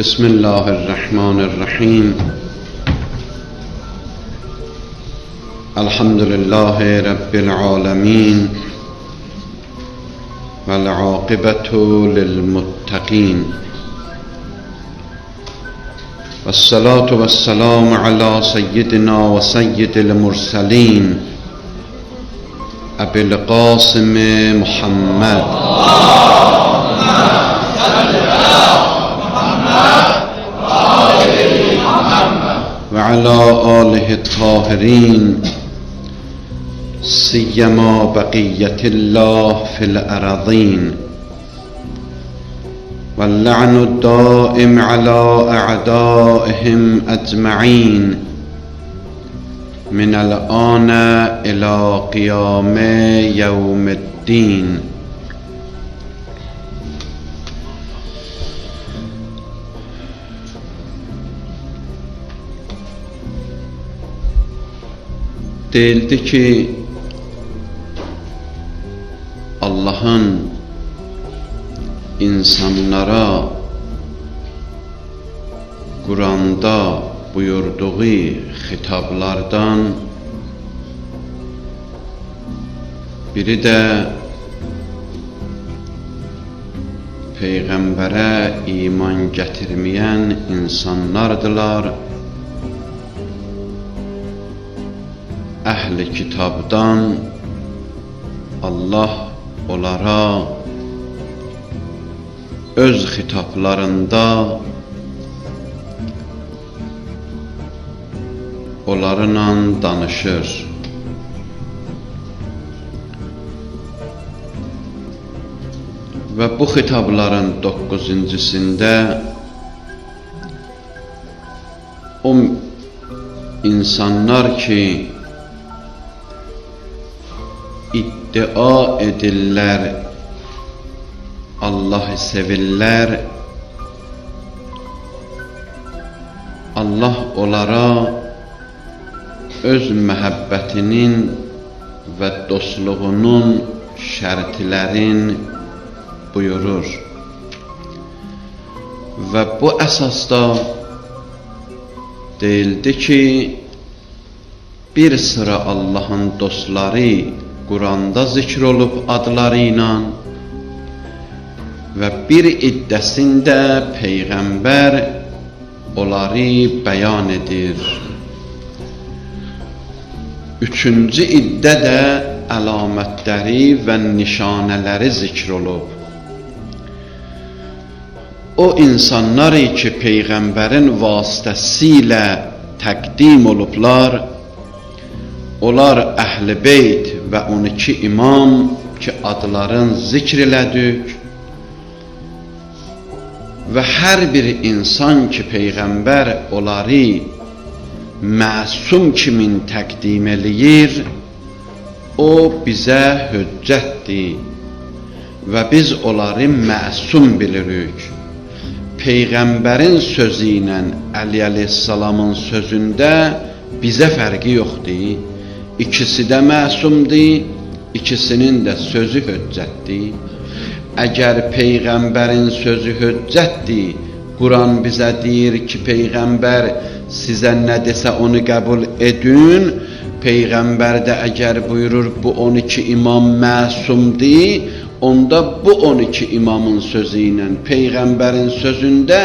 بسم الله الرحمن الرحیم. الحمد لله رب العالمین والعاقبة للمتقین والصلاة والسلام على سيدنا وسيد المرسلين أبي القاسم محمد وعلى آله الطاهرين سيما بقية الله في الأرضين واللعن الدائم على أعدائهم أجمعين من الآن إلى قيام يوم الدين. Deyildi ki Allah'ın insanlara Kur'an'da buyurduğu hitaplardan biri de Peyğəmbərə iman getirmeyen insanlardılar. Əhl-i kitabdan Allah onlara öz xitaplarında onlarla danışır. Ve bu xitapların 9-cüsündə o insanlar ki iddia edirlər Allah'ı sevirlər, Allah onlara öz məhəbbətinin və dostluğunun şərtlərin buyurur. Və bu əsasda deyildi ki, bir sıra Allah'ın dostları Kur'an'da zikr olub adları ilə və bir iddəsində Peyğəmbər onları bəyan edir. Üçüncü iddə də əlamətləri və nişanələri zikr olub. O insanları ki Peyğəmbərin vasitəsilə təqdim olublar, onlar Əhl-i Beyt və 12 imam ki adların zikr elədik və hər bir insan ki Peyğəmbər onları məsum kimin təqdim eləyir, o bizə hüccətdir və biz onları məsum bilirik. Peyğəmbərin sözü ilə Əli əleyhissalamın sözündə bizə fərqi yoxdur. İkisi də məsumdur, ikisinin də sözü hüccətdir. Əgər Peyğəmbərin sözü hüccətdir, Quran bizə deyir ki, Peyğəmbər sizə nə desə onu qəbul edin. Peyğəmbər də əgər buyurur bu 12 imam məsumdur, onda bu 12 imamın sözü ilə Peyğəmbərin sözündə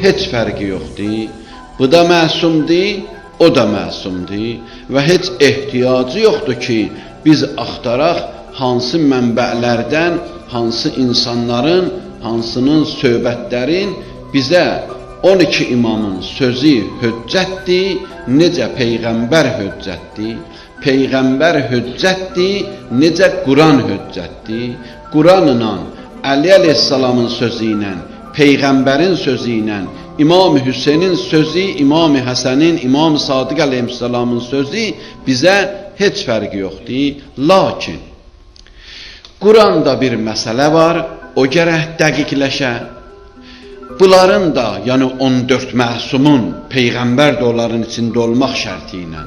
heç fərqi yoxdur. Bu da məsumdur, o da məsumdur və heç ehtiyacı yoxdur ki, biz axtaraq hansı mənbələrdən, hansı insanların, hansının söhbətlərin bizə 12 imamın sözü hüccətdir, necə Peyğəmbər hüccətdir. Peyğəmbər hüccətdir, necə Quran hüccətdir. Quranla, Əli əleyhissalamın sözü ilə, Peyğəmbərin sözü ilə, İmam-ı Hüseynin sözü, İmam-ı Həsənin, İmam-ı Sadiq əleyhissalamın sözü bizə heç fərqi yoxdur. Lakin Quranda bir məsələ var, o gərək dəqiqləşə. Bunların da, yəni 14 məsumun, Peyğəmbər də onların içində olmaq şərti ilə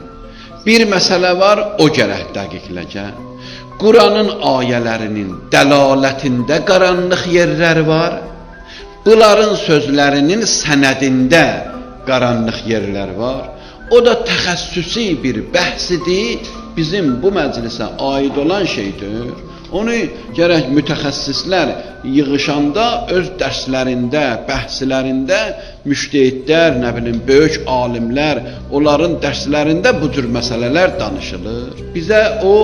bir məsələ var, o gərək dəqiqləşə. Quranın ayələrinin dəlalətində qaranlıq yerlər var. bunların sözlərinin sənədində qaranlıq yerlər var. O da təxəssüsi bir bəhsidir, bizim bu məclisə aid olan şeydir. Onu gərək mütəxəssislər yığışanda öz dərslərində, bəhslərində müştehidlər, nə bilim, böyük alimlər, onların dərslərində bu cür məsələlər danışılır. Bizə o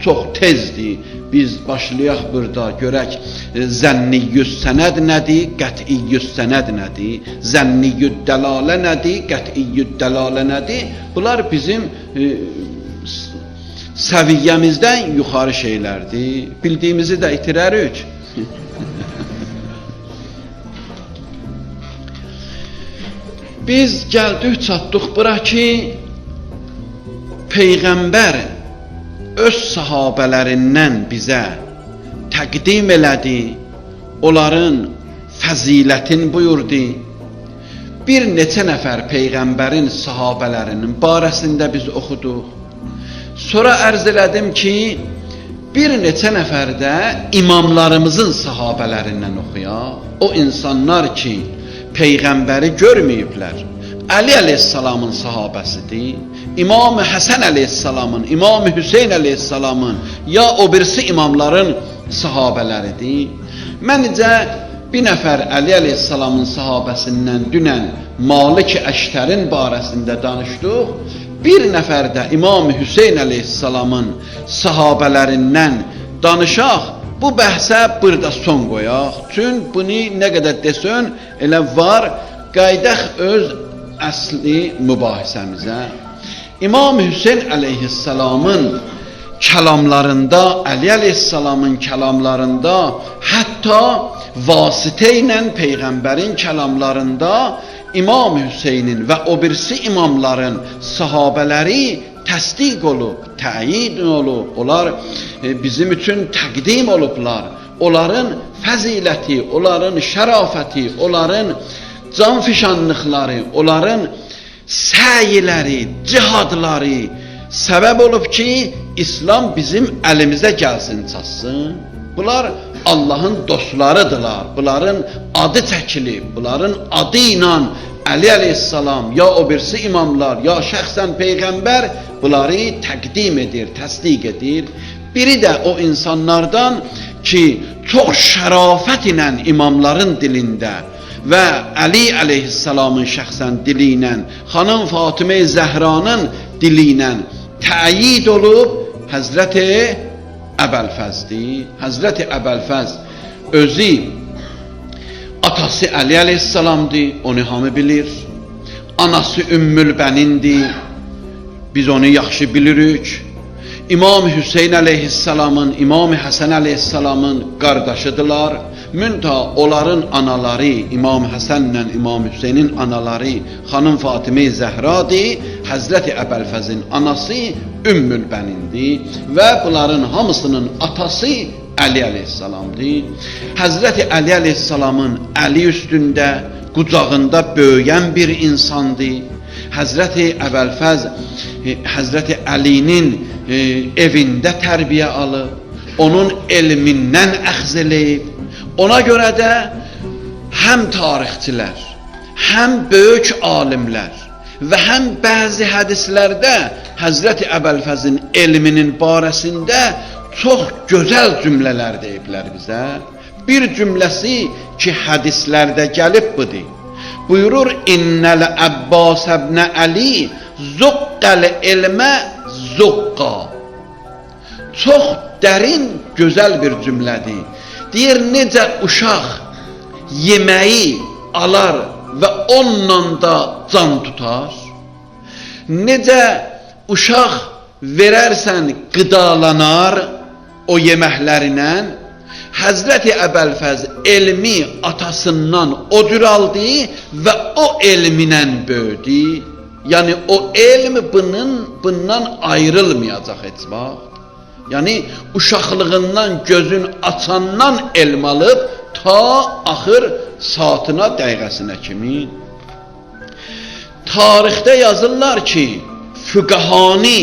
çox tezdir. Biz başlayaq burada, görək zənniyyüz sənəd nədir, qətiyyüz sənəd nədir, zənniyyüd dəlalə nədir, qətiyyüd dəlalə nədir. Bunlar bizim səviyyəmizdən yuxarı şeylərdir. Bildiyimizi də itirərik. Biz gəldik, çatdıq bura ki, Peyğəmbər öz sahabələrindən bizə təqdim elədi, onların fəzilətini buyurdu. Bir neçə nəfər Peyğəmbərin sahabələrinin barəsində biz oxuduq. Sonra ərz elədim ki, bir neçə nəfər də imamlarımızın sahabələrindən oxuyaq. O insanlar ki, Peyğəmbəri görməyiblər. Əli əleyhissalamın sahabəsidir. İmam-ı Həsən əleyhissalamın, İmam-ı Hüseyn əleyhissalamın, ya o birisi imamların sahabələridir. Məncə bir nəfər Əli əleyhissalamın sahabəsindən dünən Malik-i Əştərin barəsində danışdıq. Bir nəfər də İmam-ı Hüseyn əleyhissalamın sahabələrindən danışaq. Bu bəhsə burada son qoyaq. Çünki bunu nə qədər desən, elə var, qaydaq öz əsli mübahisəmizə. İmam Hüseyn əleyhissalamın kəlamlarında, Əli əleyhissalamın kəlamlarında, hətta vasitə ilə Peyğəmbərin kəlamlarında İmam Hüseynin və o birisi imamların sahabələri təsdiq olub, təyid olub, onlar bizim üçün təqdim olublar. Onların fəziləti, onların şərafəti, onların canfişanlıqları, onların səyləri, cihadları səbəb olub ki, İslam bizim əlimizə gəlsin, çatsın. Bunlar Allahın dostlarıdırlar. Bunların adı çəkilib, bunların adı ilə Əli əleyhissalam, ya o birisi imamlar, ya şəxsən Peyğəmbər bunları təqdim edir, təsdiq edir. Biri də o insanlardan ki, çox şərafət ilə imamların dilində və Əli əleyhissalamın şəxsən dili ilə, xanım Fatimə Zəhranın dili ilə təyid olub Həzrəti Əbəlfəzdir. Həzrəti Əbəlfəz özü atası Əli əleyhissalamdır, onu hamı bilir. Anası Ümmülbənindir, biz onu yaxşı bilirik. İmam Hüseyn əleyhissalamın, İmam Həsən əleyhissalamın qardaşıdırlar. Müntə onların anaları, İmam Həsənlə İmam Hüseynin anaları xanım Fatimə Zəhradır. Həzrəti Əbəlfəzin anası Ümmülbənindir və bunların hamısının atası Əli əleyhissalamdır. Həzrəti Əli əleyhissalamın əli üstündə, qucağında böyüyən bir insandır. Həzrəti Əbəlfəz Həzrəti Əlinin evində tərbiyə alıb, onun elmindən əxz eləyib. Ona görə də həm tarixçilər, həm böyük alimlər və həm bəzi hədislərdə Həzrəti Əbəlfəzin elminin barəsində çox gözəl cümlələr deyiblər bizə. Bir cümləsi ki, hədislərdə gəlib budur. Buyurur, İnnəl Əbbas əbnə Əli zuqqəl elmə zuqqa. Çox dərin, gözəl bir cümlədir. Deyir, necə uşaq yeməyi alar və onunla da can tutar. Necə uşaq verərsən qidalanar o yeməklərinə. Həzrəti Əbəlfəz elmi atasından o cür aldı və o elminə böyüdü. Yəni o elm bundan ayrılmayacaq heç vaxt. Yəni uşaqlığından gözün açandan elm alıb ta axır saatına, dəqiqəsinə kimi. Tarixdə yazırlar ki, füqahani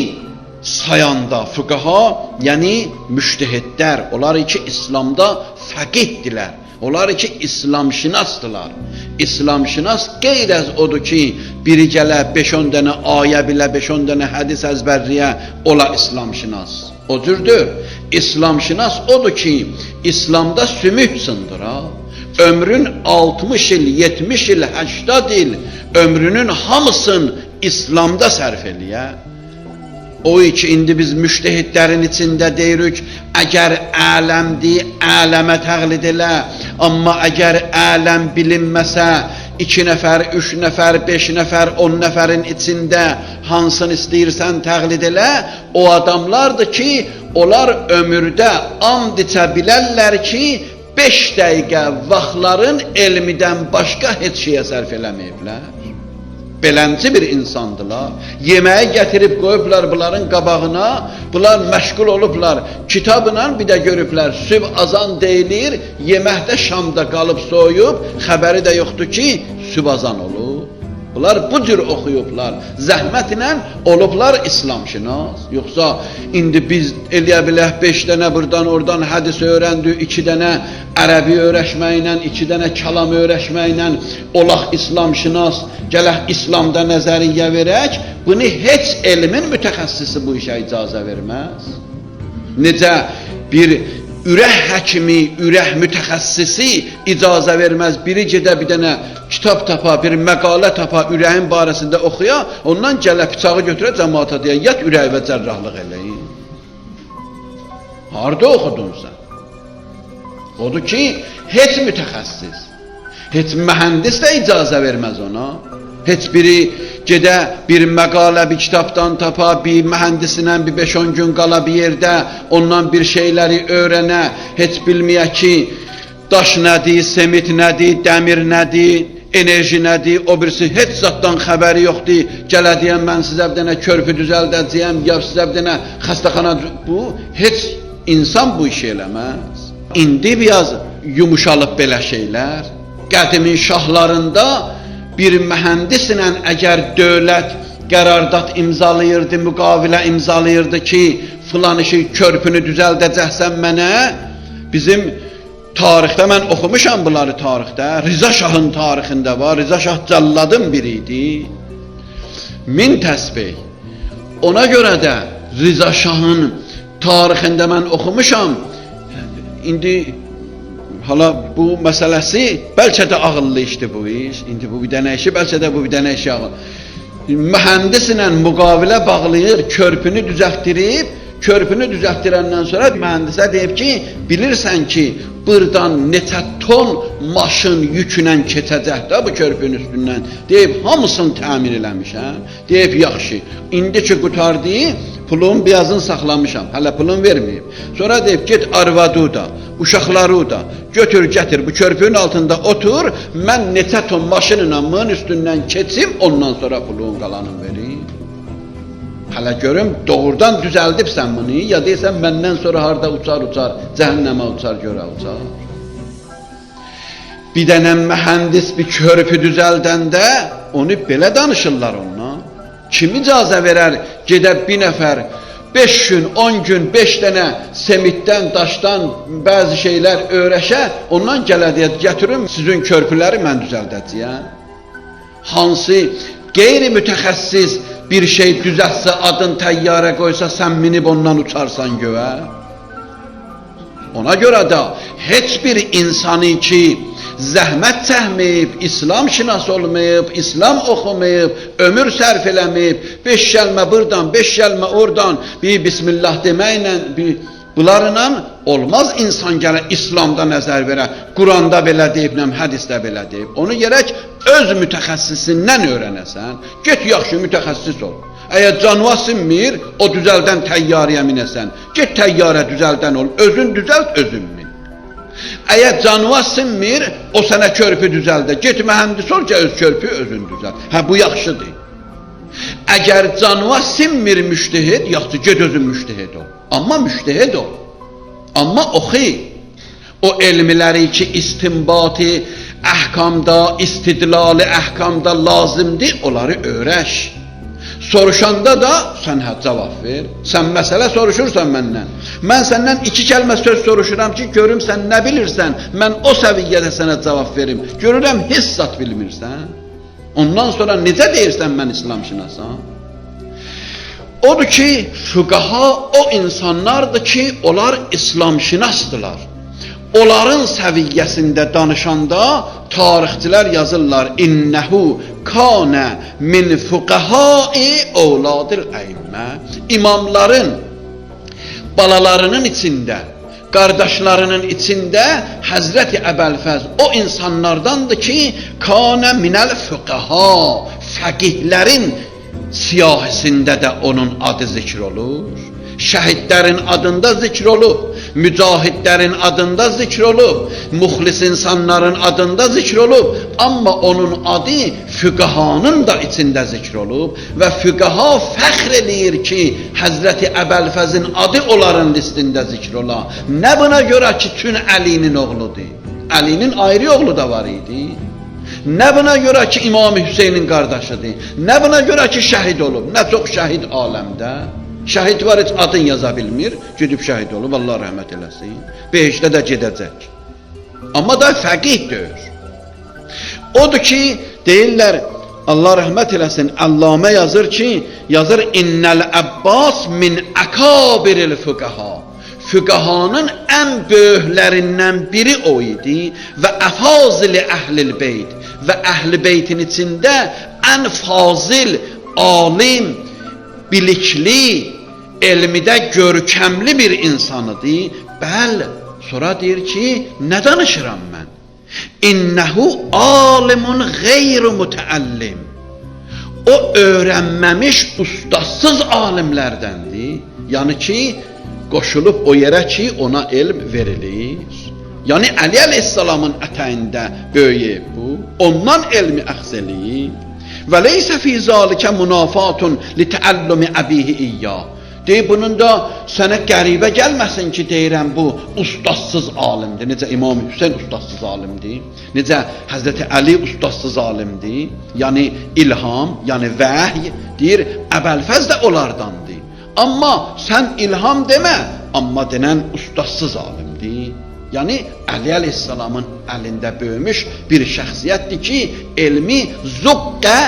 sayanda, füqaha yəni müştehidlər, onlar ki İslamda fəqihdilər. Onlar ki İslamşinasdılar. İslamşinas qeyr-əz odur ki, biri gələ 5-10 dənə ayə bilə, 5-10 dənə hədis əzbərliyə, ola İslamşinas. O cürdür. İslamşinas odur ki, İslamda sümük sındıra. Ömrün 60 il, 70 il, 80 il ömrünün hamısını İslamda sərf eləyə. O ki, indi biz müştehidlərin içində deyirik, əgər ələmdir, ələmə təqlid elə. Amma əgər ələm bilinməsə, 2 nəfər, 3 nəfər, 5 nəfər, 10 nəfərin içində hansını istəyirsən təqlid elə, o adamlardır ki, onlar ömürdə and içə bilərlər ki, 5 dəqiqə vaxtların elmidən başqa heç şeyə sərf eləməyiblər. Beləncə bir insandılar. Yeməyi gətirib qoyublar bunların qabağına. Bunlar məşğul olublar. Kitabla bir də görüblər. Sübh azan deyilir. Yeməkdə Şamda qalıb soyub. Xəbəri də yoxdur ki, sübh azan olub. Bunlar bu cür oxuyublar. Zəhmətlə olublar İslamşinas. Yoxsa indi biz eləyə bilək 5 dənə buradan oradan hədis öyrəndik, 2 dənə ərəbi öyrəşməklə, 2 dənə kəlam öyrəşməklə olaq İslamşinas, gələk İslamda nəzəriyyə verək. Bunu heç elmin mütəxəssisi bu işə icazə verməz. Necə bir ürək həkimi, ürək mütəxəssisi icazə verməz. Biri gedə bir dənə kitab tapa, bir məqalə tapa, ürəyin barəsində oxuya, ondan gələ bıçağı götürə cəmaata deyə, yat ürək və cərrahlıq eləyin. Harada oxudun sən? Odur ki, heç mütəxəssis, heç mühəndis də icazə verməz ona. Heç biri gedə bir məqalə, bir kitabdan tapa, bir mühəndisinə bir 5-10 gün qala bir yerdə, ondan bir şeyləri öyrənə, heç bilməyə ki, daş nədir, semit nədir, dəmir nədir, enerji nədir, o birisi heç zatdan xəbəri yoxdur, gələ deyəm, mən sizə bir dənə körpü düzəldəcəyəm, ya sizə bir dənə xəstəxana, bu, heç insan bu işi eləməz. İndi biraz yumuşalıb belə şeylər, qədimin şahlarında bir mühəndislə əgər dövlət qərardat imzalayırdı, müqavilə imzalayırdı ki, filan işi körpünü düzəldəcəksən mənə, bizim tarixdə, mən oxumuşam bunları tarixdə, Rıza Şahın tarixində var, Rıza Şah cəlladın biriydi, min təsbih. Ona görə də Rıza Şahın tarixində mən oxumuşam, indi hala bu məsələsi, bəlkə də ağıllı işdir bu iş, indi bu bir dənə işi, bəlkə də bu bir dənə işi ağıllı. Mühəndislə müqavilə bağlayır, körpünü düzəltdirib, körpünü düzəltdirəndən sonra mühəndisə deyib ki, bilirsən ki, buradan neçə ton maşın yüklə keçəcək də bu körpünün üstündən. Deyib, hamısını təmin eləmişəm. Deyib, yaxşı, indi ki qutardı, pulun birazını saxlamışam, hələ pulun verməyib. Sonra deyib, get arvadı da, uşaqları da, götür, gətir, bu körpünün altında otur, mən neçə ton maşınla mığın üstündən keçim, ondan sonra pulun qalanını vereyim. Hələ görüm, doğrudan düzəldibsən bunu, ya deyirsən, məndən sonra harada uçar, cəhənnəmə uçar, görə uçar. Bir dənə mühəndis bir körpü düzəldəndə, onu belə danışırlar ondan. Kim icazə verər, gedib bir nəfər, 5 gün, 10 gün, 5 dənə semitdən, daşdan bəzi şeylər öyrəşə, ondan gələ deyə, gətirim, sizin körpüləri mən düzəldəcəyəm. Hansı qeyri-mütəxəssis bir şey düzəltsə, adın təyyarə qoysa, sən minib ondan uçarsan göyə. Ona görə də heç bir insanı ki, zəhmət çəkməyib, İslam şinas olmayıb, İslam oxumayıb, ömür sərf eləməyib, 5 gəlmə buradan, 5 gəlmə oradan, bir bismillah deməklə, bunlarla olmaz insan gələ İslamda nəzər verə, Quranda belə deyib, hədisdə belə deyib. Onu gərək öz mütəxəssisindən öyrənəsən, get yaxşı mütəxəssis ol. Əgər canva sinmir, o düzəldən təyyarəyə minəsən, get təyyarə düzəldən ol, özün düzəlt, özün min. Əgər canva sinmir, o sənə körpü düzəldə, get mühəndis ol ki, öz körpü özün düzəlt. Hə, bu yaxşıdır. Əgər canva sinmir müştehid, yaxşı, get özün müştehid ol. Amma müştehid ol. Amma oxu. O elmiləri ki, istinbati əhkamda, istidlali əhkamda lazımdır, onları öyrəş. Soruşanda da sən cavab ver. Sən məsələ soruşursan məndən. Mən səndən 2 kəlmə söz soruşuram ki, görüm sən nə bilirsən, mən o səviyyədə sənə cavab verim. Görürəm, heç zat bilmirsən. Ondan sonra necə deyirsən mən İslamşünasam? Odur ki, füqaha o insanlardır ki, onlar İslamşünasdırlar. Onların səviyyəsində danışanda tarixçilər yazırlar: İnnehu kana min fuqahai evladil əymə. İmamların balalarının içində, qardaşlarının içində Həzrəti Əbəlfəz o insanlardandır ki, kana minəl fuqaha, fəqihlərin siyahisində də onun adı zikr olur. Şəhidlərin adında zikr olub, mücahidlərin adında zikr olub, muxlis insanların adında zikr olub, amma onun adı füqahanın da içində zikr olub və füqaha fəxr eləyir ki, Həzrəti Əbəlfəzin adı onların listində zikr ola. Nə buna görə ki, Tün Əlinin oğludur? Əlinin ayrı oğlu da var idi. Nə buna görə ki, İmam Hüseynin qardaşıdır? Nə buna görə ki, şəhid olub? Nə çox şəhid aləmdə? Şəhid var, heç adın yaza bilmir, gedib şəhid olub, Allah rəhmət eləsin. Behişdə də gedəcək. Amma da fəqihdir. Odur ki, deyirlər, Allah rəhmət eləsin, Allamə yazır ki, yazır, İnnəl Əbbas min əkabiril füqaha. Füqahanın ən böyüklərindən biri o idi və əfazili əhlil beyt və əhl-i beytin içində ən fazil, alim, bilikli, elmidə görkəmli bir insanıdır. Bəli, sonra deyir ki, nə danışıram mən? İnnehu alimun qeyru mütəəllim. O öyrənməmiş, ustadsız alimlərdəndir. Yəni ki, qoşulub o yerə ki, ona elm verilir. Yəni Əli əleyhissalamın ətəyində böyüyüb bu, ondan elmi əxz eləyib. Və leysə fi zalikə münafatun li təəllümi əbihi iyyah. Deyib, bunun da sənə qəribə gəlməsin ki, deyirəm, bu ustadsız alimdir. Necə İmam Hüseyin ustadsız alimdir, necə Həzrəti Əli ustadsız alimdir. Yəni ilham, yəni vəhy, deyir, Əbəlfəz də onlardandır. Amma sən ilham demə, amma denən ustadsız alimdir. Yəni Əli əleyhissalamın əlində böyümüş bir şəxsiyyətdir ki, elmi zuqqə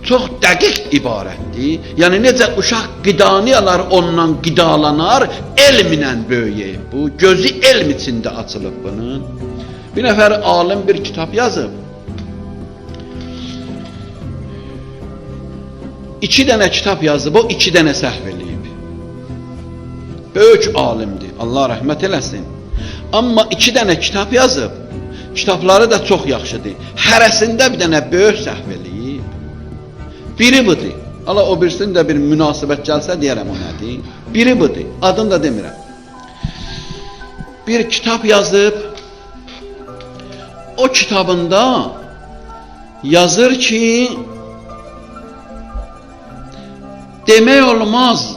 çox dəqiq ibarətdir. Yəni necə uşaq qidanı alar, ondan qidalanar, elmlə böyüyür bu. Gözü elm içində açılıb bunun. Bir nəfər alim bir kitab yazıb. 2 dənə kitab yazıb, o 2 dənə səhv eləyib. Böyük alimdir, Allah rəhmət eləsin. Amma 2 dənə kitab yazıb, kitabları da çox yaxşıdır. Hərəsində bir dənə böyük səhv eləyib. Biri budur. Allah o birisinin də bir münasibət gəlsə deyərəm o nədir. Biri budur, adını da demirəm. Bir kitab yazıb, o kitabında yazır ki, demək olmaz,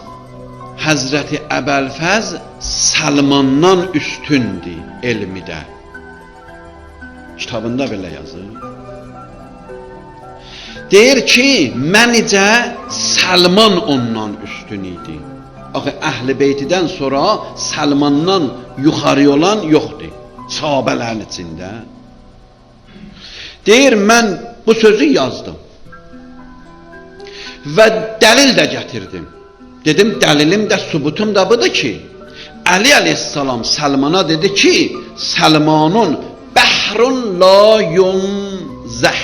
Həzrəti Əbəlfəz Səlmandan üstündür elmidə. Kitabında belə yazır. Deyir ki, məncə Səlman ondan üstün idi. Axı Əhl-i Beytidən sonra Səlmandan yuxarı olan yoxdur, sahabələrin içində. Deyir, mən bu sözü yazdım və dəlil də gətirdim. Dedim, dəlilim də, sübutum da budur ki, Əli əleyhissalam Səlmana dedi ki, Səlmanun bəhrun la yunzəh.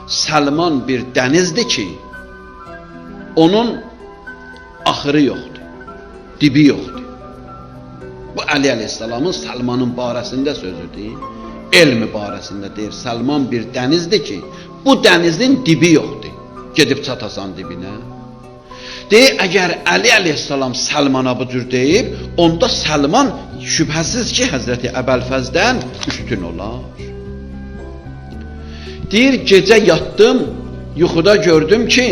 Səlman bir dənizdir ki, onun axırı yoxdur, dibi yoxdur. Bu Əli əleyhissalamın Səlmanın barəsində sözüdür, elmi barəsində deyir. Səlman bir dənizdir ki, bu dənizin dibi yoxdur, gedib çatasan dibinə. Deyir, əgər Əli əleyhissalam Səlmana bu cür deyib, onda Səlman şübhəsiz ki, Həzrəti Əbəlfəzdən üstün olar. Deyir, gecə yatdım, yuxuda gördüm ki,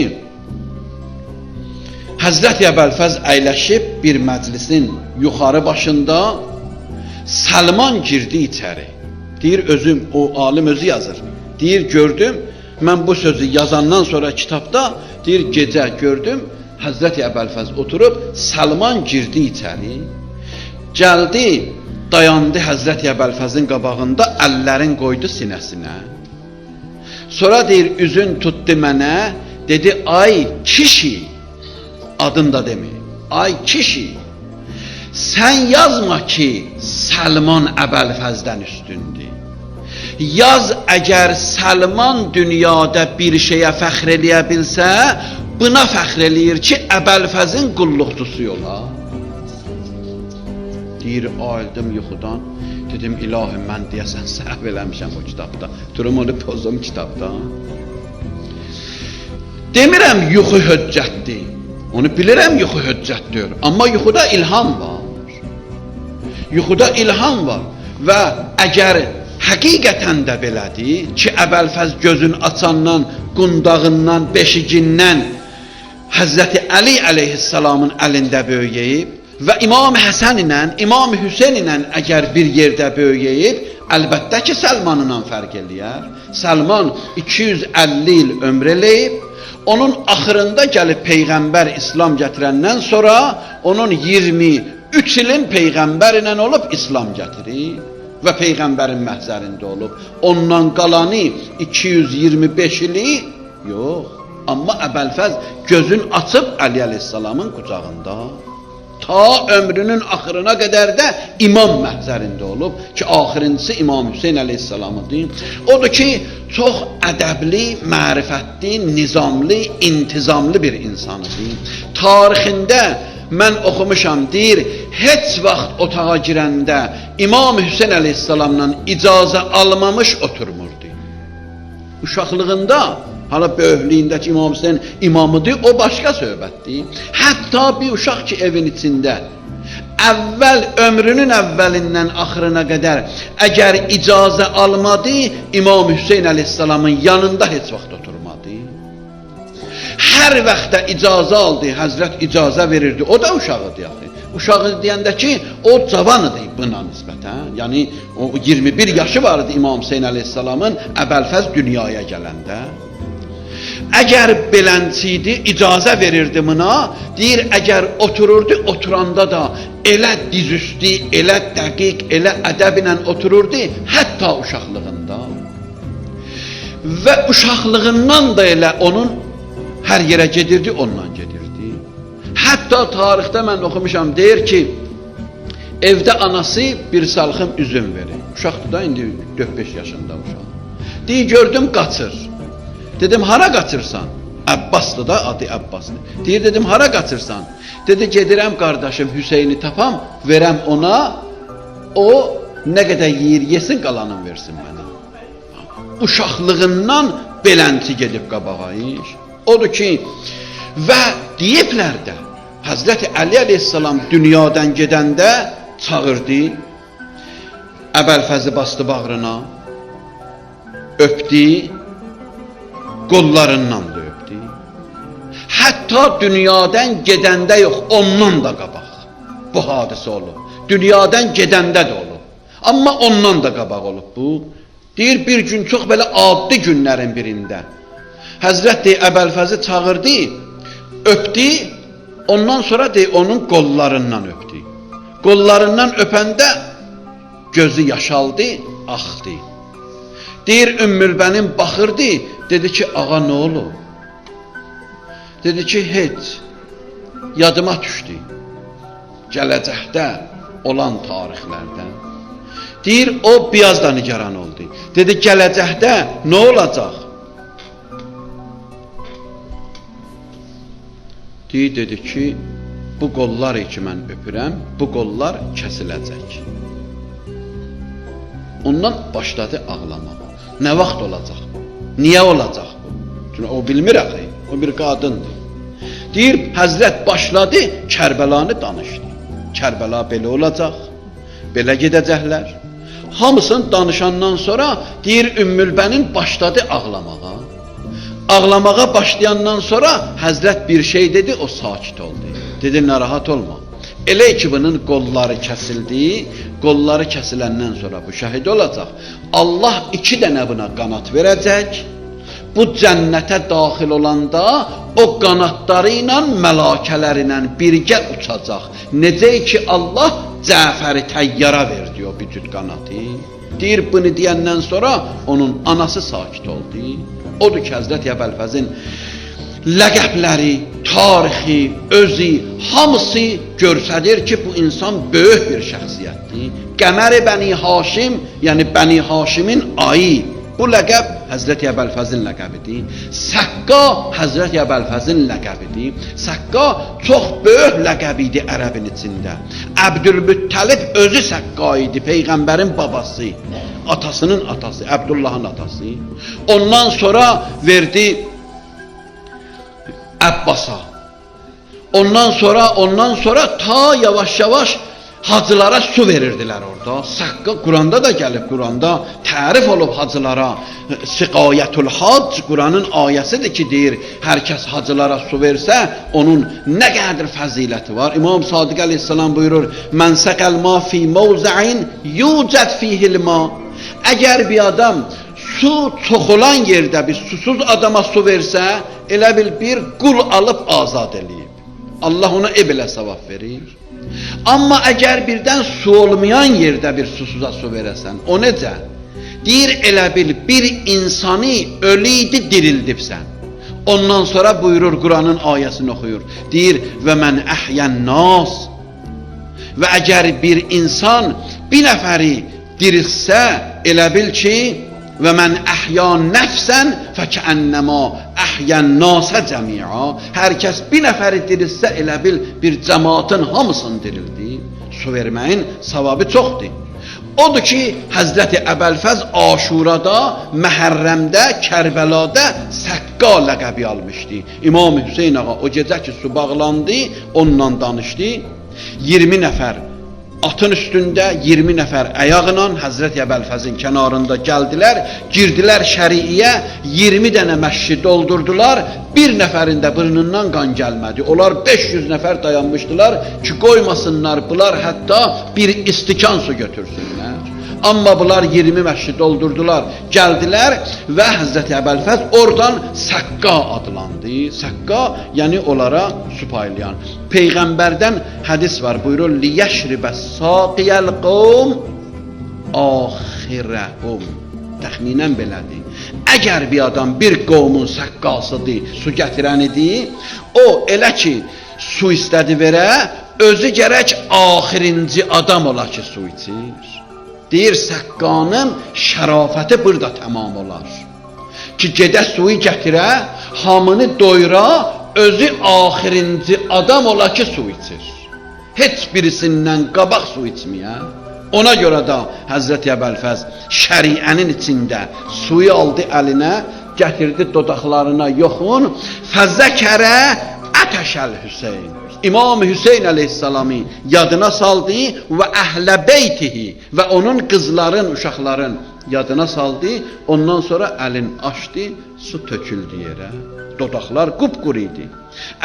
Həzrəti Əbəlfəz əyləşib bir məclisin yuxarı başında, Səlman girdi içəri. Deyir, özüm, o alim özü yazır. Deyir, gördüm, mən bu sözü yazandan sonra kitabda, deyir, gecə gördüm, Həzrəti Əbəlfəz oturub, Səlman girdi içəri, gəldi, dayandı Həzrəti Əbəlfəzin qabağında, əllərin qoydu sinəsinə. Sonra deyir, üzün tutdu mənə, dedi, ay kişi, adın da demir, ay kişi, sən yazma ki, Səlman Əbəlfəzdən üstündür. Yaz, əgər Səlman dünyada bir şeyə fəxr eləyə bilsə, buna fəxr eləyir ki, Əbəlfəzin qulluqçusu ola. Deyir, ayıldım yuxudan, dedim, ilahim, mən deyəsən səhv eləmişəm o kitabda, durum onu pozum kitabda. Demirəm, yuxu höccətdir, onu bilirəm yuxu höccətdir, amma yuxuda ilham var. Yuxuda ilham var və əgər həqiqətən də belədir ki, Əbəlfəz gözün açandan, qundağından, beşigindən Həzrəti Əli əleyhissalamın əlində böyüyüb və İmam Həsən ilə, İmam Hüseyn ilə əgər bir yerdə böyüyüb, əlbəttə ki, Səlmanla fərq eləyər. Səlman 250 il ömr eləyib, onun axırında gəlib Peyğəmbər İslam gətirəndən sonra onun 23 ilin Peyğəmbər ilə olub İslam gətirib və Peyğəmbərin məhzərində olub. Ondan qalanı 225 ili yox. Amma Əbəlfəz gözün açıb Əli əleyhissalamın qucağında. Ta ömrünün axırına qədər də imam məhzərində olub ki, axırıncısı İmam Hüseyn əleyhissalamıdır. Odur ki, çox ədəbli, mərifətli, nizamlı, intizamlı bir insanıdır. Tarixində mən oxumuşam, deyir, heç vaxt otağa girəndə İmam Hüseyn əleyhissalamla icazə almamış oturmurdu. Uşaqlığında, hala böyüklüyündəki İmam Hüseyn imamıdır, o başqa söhbətdir. Hətta bir uşaq ki, evin içində, ömrünün əvvəlindən axırına qədər əgər icazə almadı, İmam Hüseyn əleyhissalamın yanında heç vaxt oturmadı. Hər vaxtda icazə aldı, Həzrət icazə verirdi, o da uşağıdır yaxı. Uşağı deyəndə ki, o cavan idi buna nisbətən. Yəni, o 21 yaşı vardı İmam Hüseyn əleyhissalamın Əbəlfəz dünyaya gələndə. Əgər belənçiydi, icazə verirdi buna, deyir, əgər otururdu, oturanda da elə dizüstü, elə dəqiq, elə ədəblə otururdu, hətta uşaqlığında. Və uşaqlığından da elə onun hər yerə gedirdi, onunla gedirdi. Hətta tarixdə mən oxumuşam, deyir ki, evdə anası bir salxım üzüm verir. Uşaqdır da, indi 4-5 yaşında uşaq. Deyir, gördüm, qaçır. Dedim, hara qaçırsan? Əbbasdır da, adı Əbbasdır. Deyir, dedim, hara qaçırsan? Dedi, gedirəm qardaşım Hüseyni tapam, verəm ona, o nə qədər yiyir, yesin, qalanın versin mənə. Uşaqlığından belənti gedib qabağa iş. Odur ki, və deyiblər də, Həzrəti Əli əleyhissalam dünyadan gedəndə çağırdı, Əbəlfəzi bastı bağrına, öpdü, qollarından da öpdü. Hətta dünyadan gedəndə yox, ondan da qabaq bu hadisə olub. Dünyadan gedəndə də olub. Amma ondan da qabaq olub bu. Deyir, bir gün çox belə adlı günlərin birində Həzrət Əbəlfəzi çağırdı, öpdü, ondan sonra onun qollarından öpdü. Qollarından öpəndə gözü yaşaldı, axdı. Deyir, Ümmülbənin baxırdı, dedi ki, ağa nə olur? Dedi ki, heç, yadıma düşdü, gələcəkdə olan tarixlərdən. Deyir, o biraz da nigaran oldu. Dedi, gələcəkdə nə olacaq? Deyir, dedi ki, bu qollar ki mən öpürəm, bu qollar kəsiləcək. Ondan başladı ağlamağa. Nə vaxt olacaq bu? Niyə olacaq bu? Çünki o bilmir axı, o bir qadındır. Deyir, Həzrət başladı, Kərbəlanı danışdı. Kərbəla belə olacaq, belə gedəcəklər. Hamısını danışandan sonra deyir, Ümmülbənin başladı ağlamağa. Ağlamağa başlayandan sonra Həzrət bir şey dedi, o sakit oldu. Dedi, narahat olma. Elə ki, bunun qolları kəsildi, qolları kəsiləndən sonra bu şəhid olacaq. Allah 2 dənə buna qanat verəcək. bu cənnətə daxil olanda o qanatları ilə mələkələri ilə birgə uçacaq. Necə ki Allah Cəfəri Təyyara verdi o vücud qanatı. Deyir, bunu deyəndən sonra onun anası sakit oldu. Odur ki, Həzrət Əbəlfəzin ləqəbləri, tarixi, özü, hamısı görsədir ki, bu insan böyük bir şəxsiyyətdir. Qəmər-i Bəni Haşim, yəni Bəni Haşimin ayı. Bu ləqəb Həzrət Əbəlfəzin ləqəbidir. Səqqa Həzrət Əbəlfəzin ləqəbidir. Səqqa çox böyük ləqəb idi ərəbin içində. Əbdülmüttəlib özü Səqqa idi, Peyğəmbərin babası, atasının atası, Əbdullahın atası. Ondan sonra verdi Əbbasa. Ondan sonra ta yavaş-yavaş hacılara su verirdilər orada. Səqqa Quranda da gəlib, Quranda tərif olub hacılara. Siqayətul hac Quranın ayəsidir ki, deyir, hər kəs hacılara su versə, onun nə qədər fəziləti var. İmam Sadiq əleyhissalam buyurur, "Mən səqəl ma fi mawza'in yucad fihi'l ma." Əgər bir adam su çox olan yerdə bir susuz adama su versə, elə bil bir qul alıb azad eləyib. Allah ona belə savab verir. Amma əgər birdən su olmayan yerdə bir susuza su verəsən, o necə? Deyir, elə bil bir insanı ölüydü, dirildibsən. Ondan sonra buyurur, Quranın ayəsini oxuyur. Deyir, və mən əhyən nas. Və əgər bir insan bir nəfəri dirilsə, elə bil ki, və mən əhya nəfsən fəkənnəma əhyən nasə cəmi'a. Hər kəs bir nəfəri dirilsə, elə bil bir cəmaatın hamısını dirildi. Su verməyin savabı çoxdur. Odur ki, Həzrəti Əbəlfəz Aşurada, Məhərrəmdə, Kərbəlada Səqqa ləqəbi almışdı. İmam Hüseyn ağa o gecə ki, su bağlandı, onunla danışdı. 20 nəfər atın üstündə, 20 nəfər ayaqla Həzrət Əbəlfəzin kənarında gəldilər, girdilər şəriiyə, 20 dənə məşri doldurdular, bir nəfərində burnundan qan gəlmədi. Onlar 500 nəfər dayanmışdılar ki, qoymasınlar bunlar hətta bir istikan su götürsünlər. Amma bunlar 20 məşri doldurdular, gəldilər və Həzrət Əbəlfəz oradan Səqqa adlandı. Səqqa, yəni onlara su paylayan. Peyğəmbərdən hədis var, buyurur, liyəşribəs-saqiyəl qavm axirəhum. Təxminən belədir. Əgər bir adam bir qovmun səqqasıdır, su gətirənidir, o elə ki, su istədi verə, özü gərək axirinci adam ola ki, su içir. Deyir, Səqqanın şərafəti burada tamam olar. Ki, gedə suyu gətirə, hamını doyura, özü axirinci adam ola ki, su içir. Heç birisindən qabaq su içməyə. Ona görə də Həzrət Əbəlfəz şəriənin içində suyu aldı əlinə, gətirdi dodaqlarına yoxun, fəzəkərə ətəşəl Hüseyn. İmam Hüseyn əleyhissalamı yadına saldı və əhlə beytihi və onun qızların, uşaqların yadına saldı. Ondan sonra əlin açdı, su töküldü yerə. Dodaqlar qupquru idi.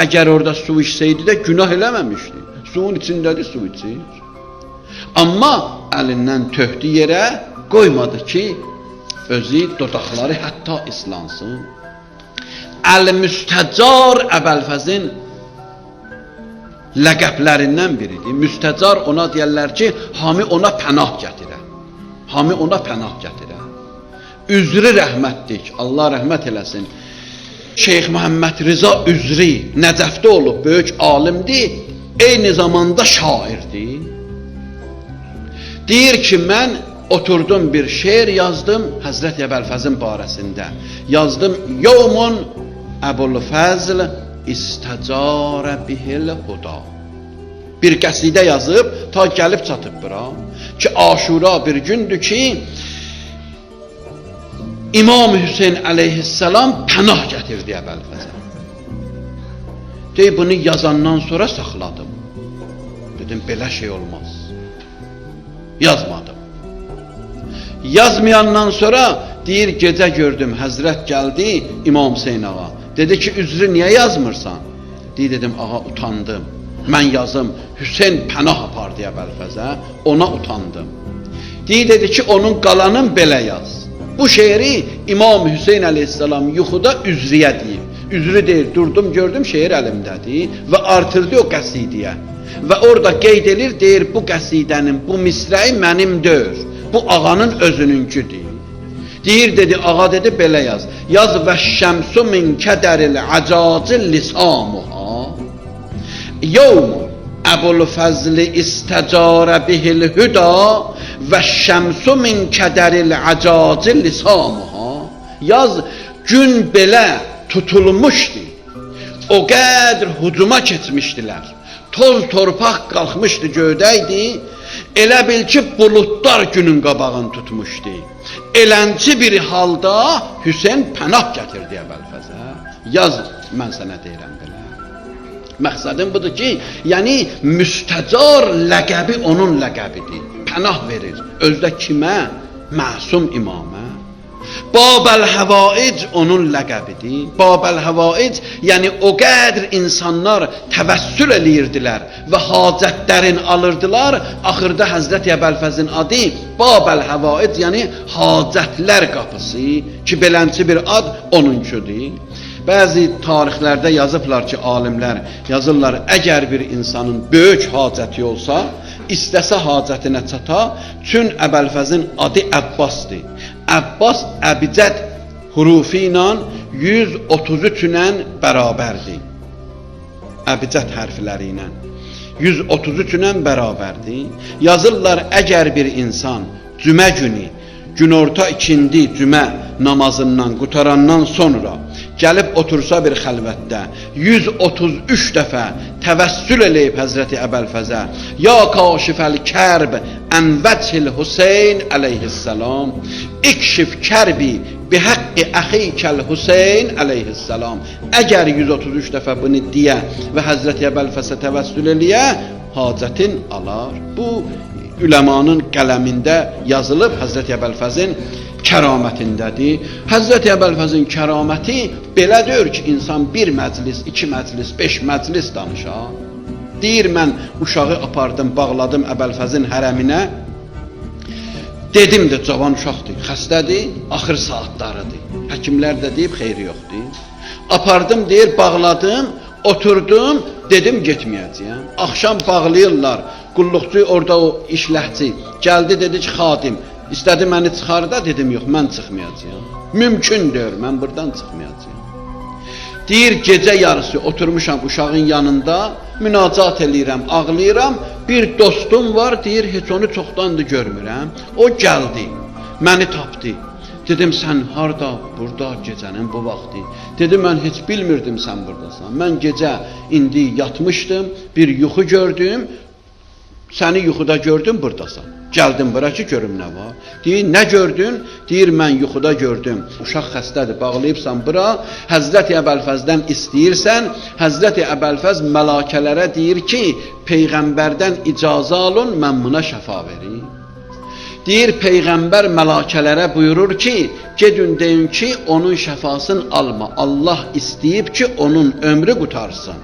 Əgər orada su içsəydi də günah eləməmişdi. Suyun içindədir, su içir. Amma əlindən tökdü yerə, qoymadı ki, özü dodaqları hətta islansın. Əl-Müstəcar Əbəlfəzin ləqəblərindən biridir. Müstəcar ona deyərlər ki, hami ona pənah gətirə. Hami ona pənah gətirə. Üzrü rəhmətdik, Allah rəhmət eləsin. Şeyx Məhəmməd Rıza Üzri Nəcəfdə olub, böyük alimdir, eyni zamanda şairdir. Deyir ki, mən oturdum bir şeir yazdım Həzrət Əbəlfəzin barəsində. Yazdım, Yevmun Əbulfəzl İstəcarə bihil huda. Bir qəsidə yazıb, ta gəlib çatıb bura. Ki, Aşura bir gündür ki, İmam Hüseyn əleyhissalam pənah gətirdi Əbəlfəzə. Deyir, bunu yazandan sonra saxladım. Dedim, belə şey olmaz. Yazmadım. Yazmayandan sonra deyir, gecə gördüm, Həzrət gəldi İmam Hüseyn ağa. Dedi ki, üzrü niyə yazmırsan? Deyir, dedim, ağa utandım. Mən yazım, Hüseyn pənah apardı Əbəlfəzə, ona utandım. Deyir, dedi ki, onun qalanın belə yaz. Bu şeiri İmam Hüseyin əleyhissalam yuxuda üzriyə deyib. Üzrü deyir, durdum gördüm şeir əlimdədir və artırdı o qəsidəyə. Və orada qeyd edir, deyir bu qəsidənin, bu misrəyi mənimdir. Bu ağanın özününküdür. Deyir dedi, ağa dedi belə yaz. Yaz və şəmsu min kədəril acacil lisamuha. Yevmu Əbul Fəzli istəcarə bihil hüda və şəmsu min kədəril acacil lisamuha. Yaz gün belə tutulmuşdu. O qədr hücuma keçmişdilər. Toz torpaq qalxmışdı göydəydi. Elə bil ki buludlar günün qabağını tutmuşdu. Elənci bir halda Hüseyin pənah gətirdi Əbəlfəzə. Yaz mən sənə deyirəm belə. Məqsədim budur ki, yəni müstəcar ləqəbi onun ləqəbidir. Pənah verir. Özdə kimə? Məsum imamə. Babel-Həvaic onun ləqəbidir. Babel-Həvaic, yəni o qədr insanlar təvəssül eləyirdilər və hacətlərin alırdılar. Axırda Həzrəti Əbəlfəzin adı Babel-Həvaic, yəni hacətlər qapısı ki, belənçi bir ad onunkudur. Bəzi tarixlərdə yazıblar ki, alimlər yazırlar, əgər bir insanın böyük hacəti olsa, istəsə hacətinə çata, çün Əbəlfəzin adı Əbbasdır. Əbbas əbcəd hurufi ilə 133 ilə bərabərdir. Əbcəd hərfləri ilə 133 ilə bərabərdir. Yazırlar, əgər bir insan cümə günü, günorta ikindi cümə namazından qutarandan sonra gəlib otursa bir xəlvətdə 133 dəfə təvəssül eləyib Həzrəti Əbəlfəzə, ya kaşifəl kərb ən vəchil Hüseyin əleyhissalam, ikşif kərbi bihaqqi əxikəl Hüseyin əleyhissalam. Əgər 133 dəfə bunu deyə və Həzrəti Əbəlfəzə təvəssül eləyə, hacətin alar. Bu üləmanın qələmində yazılıb Həzrəti Əbəlfəzin kəramətindədir. Həzrəti Əbəlfəzin kəraməti belədir ki, insan bir məclis, 2 məclis, 5 məclis danışar. Deyir, mən uşağı apardım, bağladım Əbəlfəzin hərəminə. Dedim də cavan uşaqdır, xəstədir, axır saatlarıdır. Həkimlər də deyib, xeyri yoxdur. Apardım, deyir, bağladım, oturdum, dedim getməyəcəyəm. Axşam bağlayırlar, qulluqçu orada o işləhçi gəldi, dedi ki, xadim, istədi məni çıxarda, dedim, yox, mən çıxmayacağım. Mümkündür, mən buradan çıxmayacağım. Deyir, gecə yarısı oturmuşam uşağın yanında, münacat eləyirəm, ağlayıram, bir dostum var, deyir, heç onu çoxdandır görmürəm. O gəldi, məni tapdı. Dedim, sən harda, burada gecənin bu vaxtı? Dedim, mən heç bilmirdim sən buradasan. Mən gecə indi yatmışdım, bir yuxu gördüm, səni yuxuda gördüm, buradasan. Gəldim bura ki, görüm nə var. Deyir, nə gördün? Deyir, mən yuxuda gördüm. Uşaq xəstədir, bağlayıbsan bura. Həzrəti Əbəlfəzdən istəyirsən, Həzrəti Əbəlfəz mələkələrə deyir ki, Peyğəmbərdən icazə alın, mən buna şəfa verim. Deyir, Peyğəmbər mələkələrə buyurur ki, gedin deyin ki, onun şəfasını alma. Allah istəyib ki, onun ömrü qutarsın.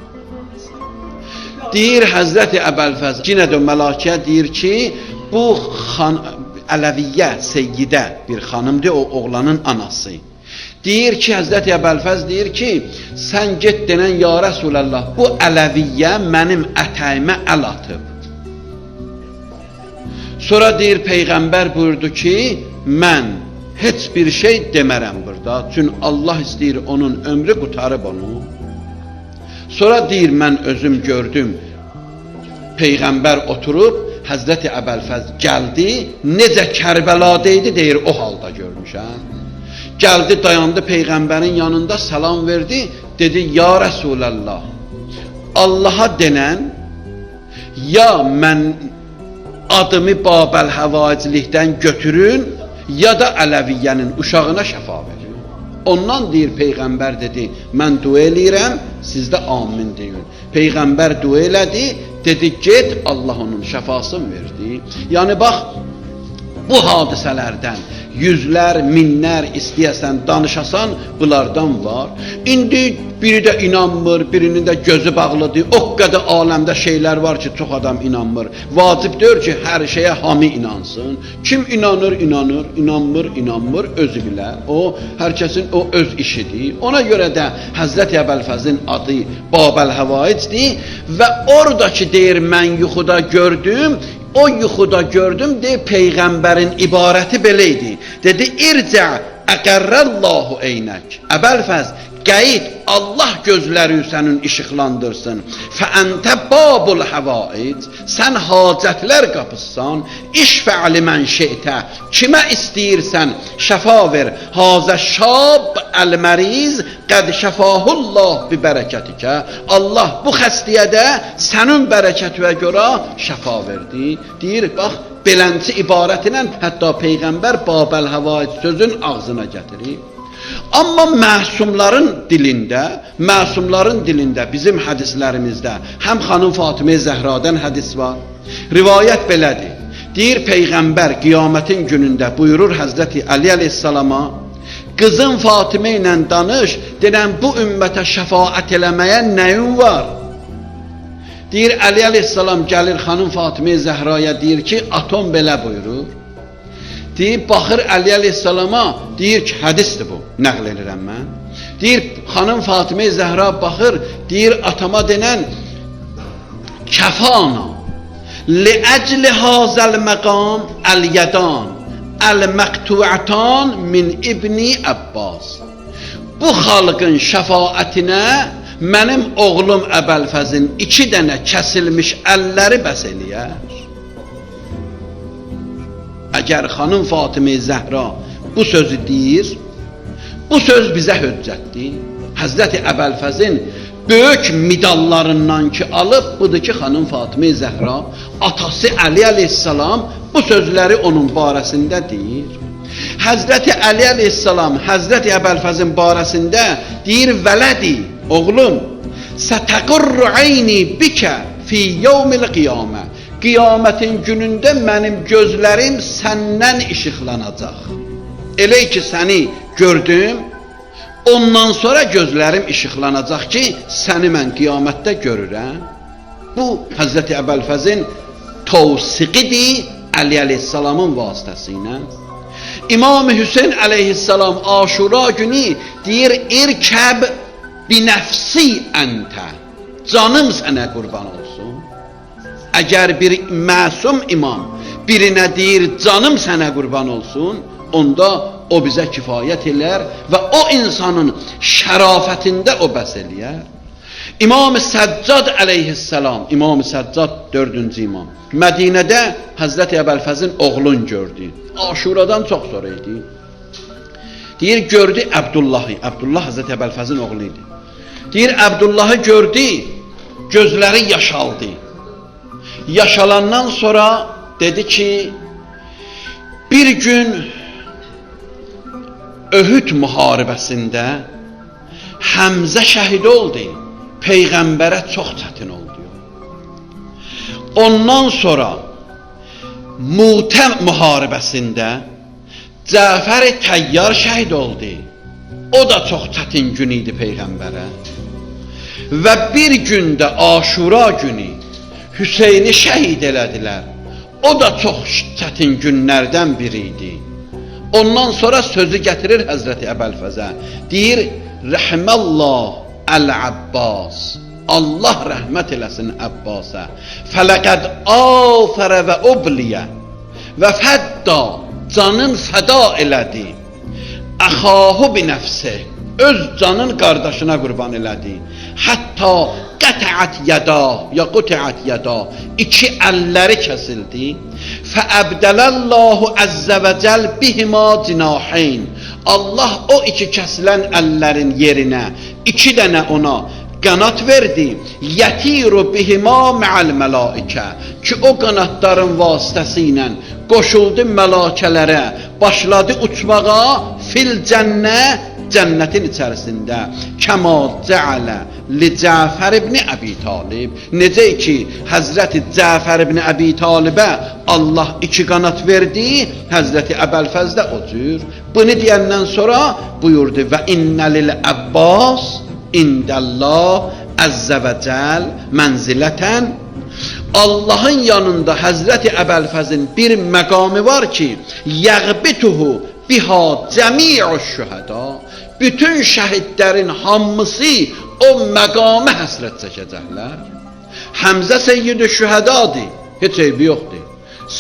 Deyir, Həzrəti Əbəlfəz, yenə də mələkə deyir ki, bu Ələviyyə, Seyyidə bir xanımdır, o oğlanın anası. Deyir ki, Həzrəti Əbəlfəz deyir ki, sən get denən, ya Rəsulallah, bu Ələviyyə mənim ətəyimə əl atıb. Sonra deyir, Peyğəmbər buyurdu ki, mən heç bir şey demərəm burada, çünki Allah istəyir onun ömrü qutarıb onu. Sonra deyir, mən özüm gördüm, Peyğəmbər oturub, Həzrəti Əbəlfəz gəldi, necə Kərbələdəydi, deyir, o halda görmüşəm. Gəldi, dayandı Peyğəmbərin yanında, salam verdi, dedi, ya Rəsulallah, Allaha denən, ya mən adımı Babel-Həvaiclikdən götürün, ya da Ələviyyənin uşağına şəfa verin. Ondan deyir, Peyğəmbər dedi, mən dua eləyirəm, siz də amin deyin. Peyğəmbər dua elədi, dedi, get, Allah onun şəfasını verdi. Yəni, bax, bu hadisələrdən, yüzlər, minlər istəyəsən, danışasan bunlardan var. İndi biri də inanmır, birinin də gözü bağlıdır. O qədər aləmdə şeylər var ki, çox adam inanmır. Vacib deyir ki, hər şeyə hamı inansın. Kim inanır, inanır, inanmır, inanmır, özü bilər. O, hər kəsin o öz işidir. Ona görə də Həzrəti Əbəlfəzin adı Babəlhəvaicdir və oradakı deyir, mən yuxuda gördüm, o yuxuda gördüm, deyir, Peyğəmbərin ibarəti belə idi. Dedi, ircə əqərrəllahu eynək. Əbəlfəz, qayıt, Allah gözləri sənin işıqlandırsın. Fəəntə babul həvaic, sən hacətlər qapıssan, işfə'li mən şeytə, kimə istəyirsən şəfa ver. Hazə şab əl-məriz, qəd şəfahullah bi bərəkətikə. Allah bu xəstəyə də sənin bərəkətinə görə şəfa verdi. Deyir, bax, belənçi ibarətinə hətta Peyğəmbər Babel Həvaic sözün ağzına gətirir. Amma məsumların dilində bizim hədislərimizdə həm xanım Fatimə Zəhradan hədis var. Rivayət belədir. Deyir Peyğəmbər qiyamətin günündə buyurur Həzrəti Ali əleyhissalama, qızın Fatimə ilə danış, denən bu ümmətə şəfaət eləməyə nəyin var? Deyir Ali əleyhissalam gəlir xanım Fatimə Zəhraya deyir ki, atom belə buyurur. Deyib, baxır Əli əleyhissalama, deyir ki, hədisdir bu, nəql edirəm mən. Deyir, xanım Fatimə Zəhra baxır, deyir, atama denən, kəfana, liəcli hazəl məqam əl-yədan, əl-məqtu'atan min İbni Əbbas. Bu xalqın şəfaətinə mənim oğlum Əbəlfəzin 2 dənə kəsilmiş əlləri bəs eləyər. Əgər xanım Fatimə Zəhra bu sözü deyir, bu söz bizə höccətdir. Həzrəti Əbəlfəzin böyük medallarından ki alıb, budur ki xanım Fatimə Zəhra, atası Əli əleyhissalam bu sözləri onun barəsində deyir. Həzrəti Əli əleyhissalam Həzrəti Əbəlfəzin barəsində deyir, vələdi, oğlum, sətəqurru ayni bikə fi yevmil qiyamə. Qiyamətin günündə mənim gözlərim səndən işıqlanacaq. Elə ki səni gördüm, ondan sonra gözlərim işıqlanacaq ki, səni mən qiyamətdə görürəm. Bu Həzrəti Əbəlfəzin tavsiqidir Əli əleyhissalamın vasitəsilə. İmam-ı Hüseyin əleyhissalam Aşura günü deyir, irkəb binəfsi əntə, canım sənə qurban olsun. Əgər bir məsum imam birinə deyir, canım sənə qurban olsun, onda o bizə kifayət elər və o insanın şərafətində o bəs eləyər. İmam-ı Səccad əleyhissalam, İmam-ı Səccad 4-cü imam, Mədinədə Həzrəti Əbəlfəzin oğlun gördü. Aşuradan çox sonra idi. Deyir, gördü Əbdullahı, Əbdullah Həzrəti Əbəlfəzin oğlu idi. Deyir, Əbdullahı gördü, gözləri yaşaldı. Yaşalandan sonra dedi ki, bir gün Öhüd müharibəsində Həmzə şəhid oldu, Peyğəmbərə çox çətin oldu. Ondan sonra Mutə müharibəsində Cəfər-i Təyyar şəhid oldu, o da çox çətin gün idi Peyğəmbərə. Və bir gündə Aşura günü Hüseyni şəhid elədilər. O da çox çətin günlərdən biri idi. Ondan sonra sözü gətirir Həzrəti Əbəlfəzə. Deyir, Rəhməllah Əl-Abbas. Allah rəhmət eləsin Əbbasa. Fələqəd afərə və obliyə və fədda, canın fəda elədi. Əxahu binəfsi, öz canın qardaşına qurban elədi. Hətta qətəət yəda, ya qutəət yəda, 2 əlləri kəsildi. Fəəbdələllahu əzzə və cəl bihima cinaheyn. Allah o 2 kəsilən əllərin yerinə 2 dənə ona qanat verdi. Yətiru bihima mə'al mələikə, ki o qanatların vasitəsi ilə qoşuldu mələkələrə, başladı uçmağa fil cənnə, cənnətin içərisində kəma cəalə li Cəfər ibn Əbi Talib, necə ki Həzrəti Cəfər ibn Əbi Talibə Allah iki qanat verdi, Həzrəti Əbəlfəz də o cür. Bunu deyəndən sonra buyurdu və innə lil Əbbas indəllah əzzə və cəl mənzilətən. Allahın yanında Həzrəti Əbəlfəzin bir məqamı var ki, yəğbituhu biha cəmi'uş şühəda, bütün şəhidlərin hamısı o məqamı həsrət çəkəcəklər. Həmzə seyyid-i şühədadır, heç eybi yoxdur.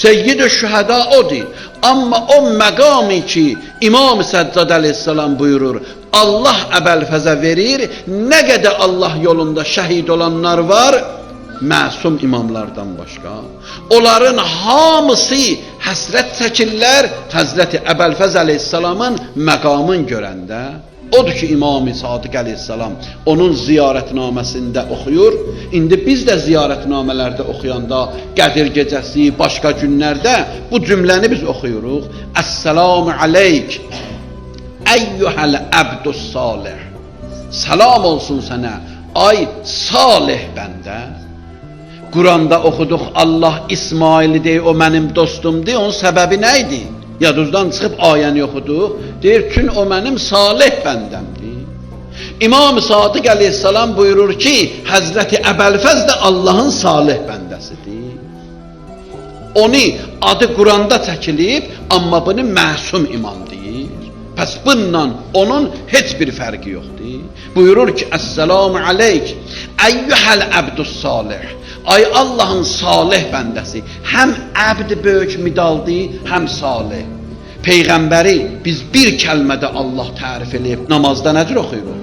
Seyyid-i şühəda odur. Amma o məqamı ki, İmam-ı Səccad əleyhissalam buyurur, Allah Əbəlfəzə verir, nə qədər Allah yolunda şəhid olanlar var, məsum imamlardan başqa, onların hamısı həsrət çəkirlər Həzrəti Əbəlfəz əleyhissalamın məqamını görəndə. Odur ki, İmam-ı Sadiq əleyhissalam onun ziyarətnaməsində oxuyur. İndi biz də ziyarətnamələrdə oxuyanda, Qədir gecəsi, başqa günlərdə bu cümləni biz oxuyuruq. Əssəlamu aleyk, əyyuhəl əbdus salih. Salam olsun sənə, ay salih bəndə. Quranda oxuduq, Allah İsmail'i deyir, o mənim dostumdur, onun səbəbi nə idi? Yadınızdan çıxıb ayəni oxuduq, deyir, çünki o mənim salih bəndəmdir. İmam-ı Sadiq əleyhissalam buyurur ki, Həzrəti Əbəlfəz də Allahın salih bəndəsidir. Onu adı Quranda çəkilib, amma bunu məsum imam deyir. Pəs bununla onun heç bir fərqi yoxdur. Buyurur ki, Əssəlamu aleyk, əyyuhəl əbdus salih. Ay Allahın salih bəndəsi, həm əbd böyük midaldır, həm salih. Peyğəmbəri biz bir kəlmədə Allah tərif edib namazda necə oxuyuruq?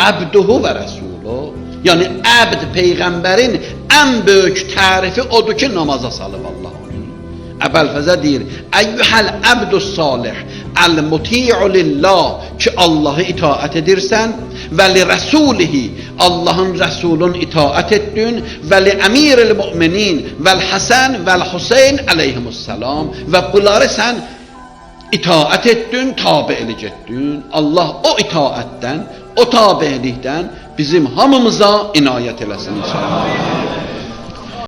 Əbduhu və rəsulu. Yəni əbd Peyğəmbərin ən böyük tərifi odur ki, namaza salıb Allah onu. Əbəlfəzə deyir, əyyuhəl əbdus salih, əl-muti'u lillah, ki Allahı itaət edirsən, və li rəsulihi, Allahın rəsulun itaət etdin, və li əmiril müminin, vəl-Həsən, vəl-Hüseyn əleyhimussalam, və bunları sən itaət etdin, tabiilik etdin. Allah o itaətdən, o tabiilikdən bizim hamımıza inayət eləsin inşallah.